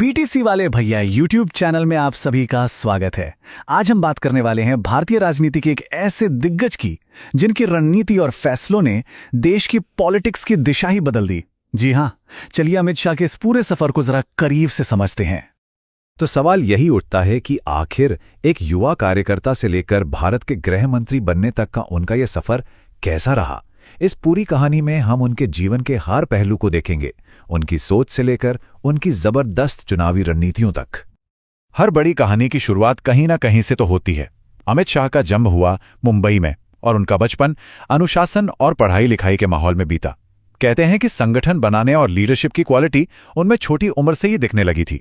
BTC वाले भैया YouTube channel में आप सभी का स्वागत है। आज हम बात करने वाले हैं भारतीय राजनीति के एक ऐसे दिग्गज की जिनकी रणनीति और फैसलों ने देश की पॉलिटिक्स की दिशा ही बदल दी। जी हां, चलिए अमित शाह के इस पूरे सफर को जरा करीब से समझते हैं। तो सवाल यही उठता है कि आखिर एक युवा कार्यकर्ता से लेकर भारत के गृह मंत्री बनने तक का उनका यह सफर कैसा रहा। इस पूरी कहानी में हम उनके जीवन के हर पहलू को देखेंगे, उनकी सोच से लेकर उनकी जबरदस्त चुनावी रणनीतियों तक। हर बड़ी कहानी की शुरुआत कहीं ना कहीं से तो होती है। अमित शाह का जन्म हुआ मुंबई में और उनका बचपन अनुशासन और पढ़ाई लिखाई के माहौल में बीता। कहते हैं कि संगठन बनाने और लीडरशिप की क्वालिटी उनमें छोटी उम्र से ही दिखने लगी थी।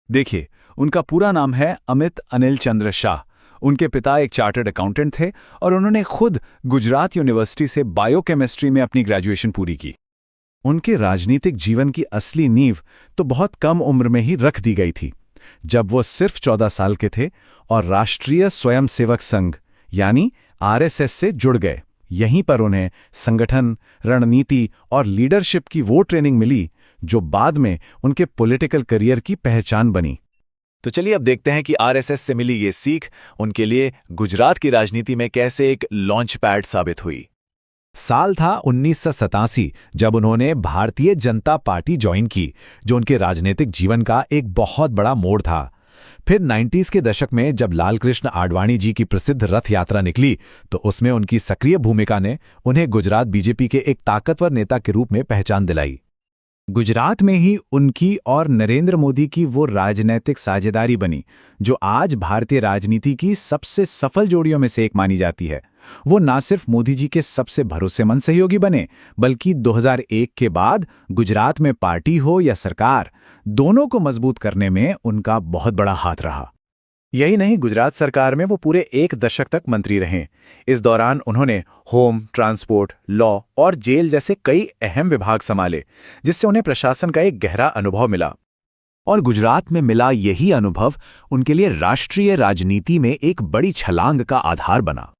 देखिए, उनका पूरा नाम है अमित अनिल चंद्र शाह। उनके पिता एक चार्टर्ड अकाउंटेंट थे और उन्होंने खुद गुजरात यूनिवर्सिटी से बायोकेमिस्ट्री में अपनी ग्रेजुएशन पूरी की। उनके राजनीतिक जीवन की असली नींव तो बहुत कम उम्र में ही रख दी गई थी, जब वो सिर्फ 14 साल के थे और राष्ट्रीय स्वयंसेवक संघ यानी आरएसएस से जुड़ गए। यहीं पर उन्हें संगठन, रणनीति और लीडरशिप की वो ट्रेनिंग मिली जो बाद में उनके पॉलिटिकल करियर की पहचान बनी। तो चलिए अब देखते हैं कि आरएसएस से मिली ये सीख उनके लिए गुजरात की राजनीति में कैसे एक लॉन्च पैड साबित हुई। साल था 1987 जब उन्होंने भारतीय जनता पार्टी ज्वाइन की, जो उनके राजनीतिक जीवन का एक बहुत बड़ा मोड़ था। फिर 90s के दशक में जब लालकृष्ण आडवाणी जी की प्रसिद्ध रथ यात्रा निकली, तो उसमें उनकी सक्रिय भूमिका ने उन्हें गुजरात बीजेपी के एक ताकतवर नेता के रूप में पहचान दिलाई। गुजरात में ही उनकी और नरेंद्र मोदी की वो राजनैतिक साझेदारी बनी जो आज भारतीय राजनीति की सबसे सफल जोड़ियों में से एक मानी जाती है। वो ना सिर्फ मोदी जी के सबसे भरोसेमंद सहयोगी बने, बल्कि 2001 के बाद गुजरात में पार्टी हो या सरकार, दोनों को मजबूत करने में उनका बहुत बड़ा हाथ रहा। यही नहीं, गुजरात सरकार में वो पूरे 1 दशक तक मंत्री रहे। इस दौरान उन्होंने होम, ट्रांसपोर्ट, लॉ और जेल जैसे कई अहम विभाग संभाले, जिससे उन्हें प्रशासन का एक गहरा अनुभव मिला। और गुजरात में मिला यही अनुभव उनके लिए राष्ट्रीय राजनीति में एक बड़ी छलांग का आधार बना।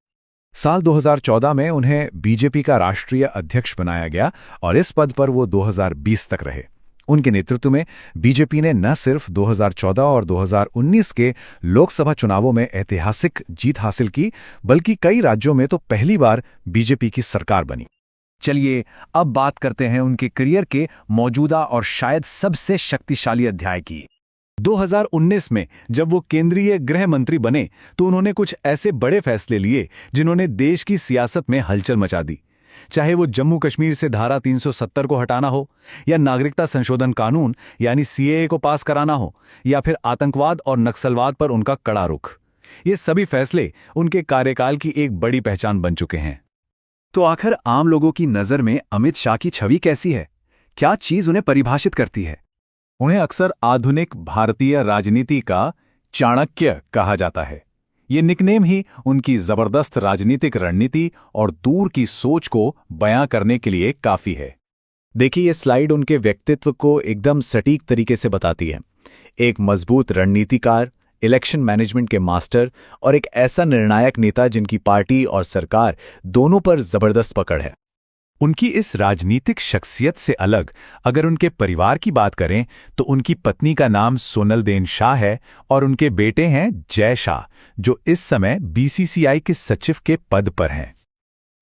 साल 2014 में उन्हें बीजेपी का राष्ट्रीय अध्यक्ष बनाया गया और इस पद पर वो 2020 तक रहे। उनके नेतृत्व में बीजेपी ने न सिर्फ 2014 और 2019 के लोकसभा चुनावों में ऐतिहासिक जीत हासिल की, बल्कि कई राज्यों में तो पहली बार बीजेपी की सरकार बनी। चलिए अब बात करते हैं उनके करियर के मौजूदा और शायद सबसे शक्तिशाली अध्याय की। 2019 में जब वो केंद्रीय गृह मंत्री बने तो उन्होंने कुछ ऐसे बड़े फैसले लिए जिन्होंने देश की सियासत में हलचल मचा दी। चाहे वो जम्मू कश्मीर से धारा 370 को हटाना हो, या नागरिकता संशोधन कानून यानी सीएए को पास कराना हो, या फिर आतंकवाद और नक्सलवाद पर उनका कड़ा रुख, ये सभी फैसले उनके कार्यकाल की एक बड़ी पहचान बन चुके हैं। तो आखिर आम लोगों की नज़र में अमित शाह की छवि कैसी है? क्या चीज़ उन्हें परिभाषित करती है? उन्हें अक्सर आधुनिक भारतीय राजनीति का चाणक्य कहा जाता है। ये निकनेम ही उनकी जबरदस्त राजनीतिक रणनीति और दूर की सोच को बयां करने के लिए काफी है। देखिए, ये स्लाइड उनके व्यक्तित्व को एकदम सटीक तरीके से बताती है। एक मजबूत रणनीतिकार, इलेक्शन मैनेजमेंट के मास्टर और एक ऐसा निर्णायक नेता जिनकी पार्टी और सरकार दोनों पर जबरदस्त पकड़ है। उनकी इस राजनीतिक शख्सियत से अलग अगर उनके परिवार की बात करें तो उनकी पत्नी का नाम सोनलदेन शाह है और उनके बेटे हैं जय शाह, जो इस समय बीसीसीआई के सचिव के पद पर हैं।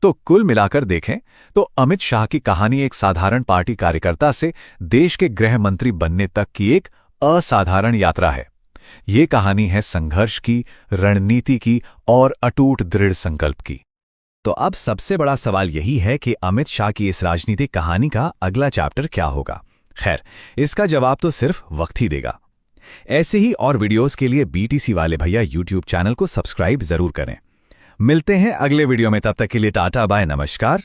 तो कुल मिलाकर देखें तो अमित शाह की कहानी एक साधारण पार्टी कार्यकर्ता से देश के गृह मंत्री बनने तक की एक असाधारण यात्रा है। ये कहानी है संघर्ष की, रणनीति की और अटूट दृढ़ संकल्प की। तो अब सबसे बड़ा सवाल यही है कि अमित शाह की इस राजनीतिक कहानी का अगला चैप्टर क्या होगा। खैर, इसका जवाब तो सिर्फ वक्त ही देगा। ऐसे ही और वीडियोस के लिए बीटीसी वाले भैया यूट्यूब चैनल को सब्सक्राइब जरूर करें। मिलते हैं अगले वीडियो में, तब तक के लिए टाटा बाय नमस्कार।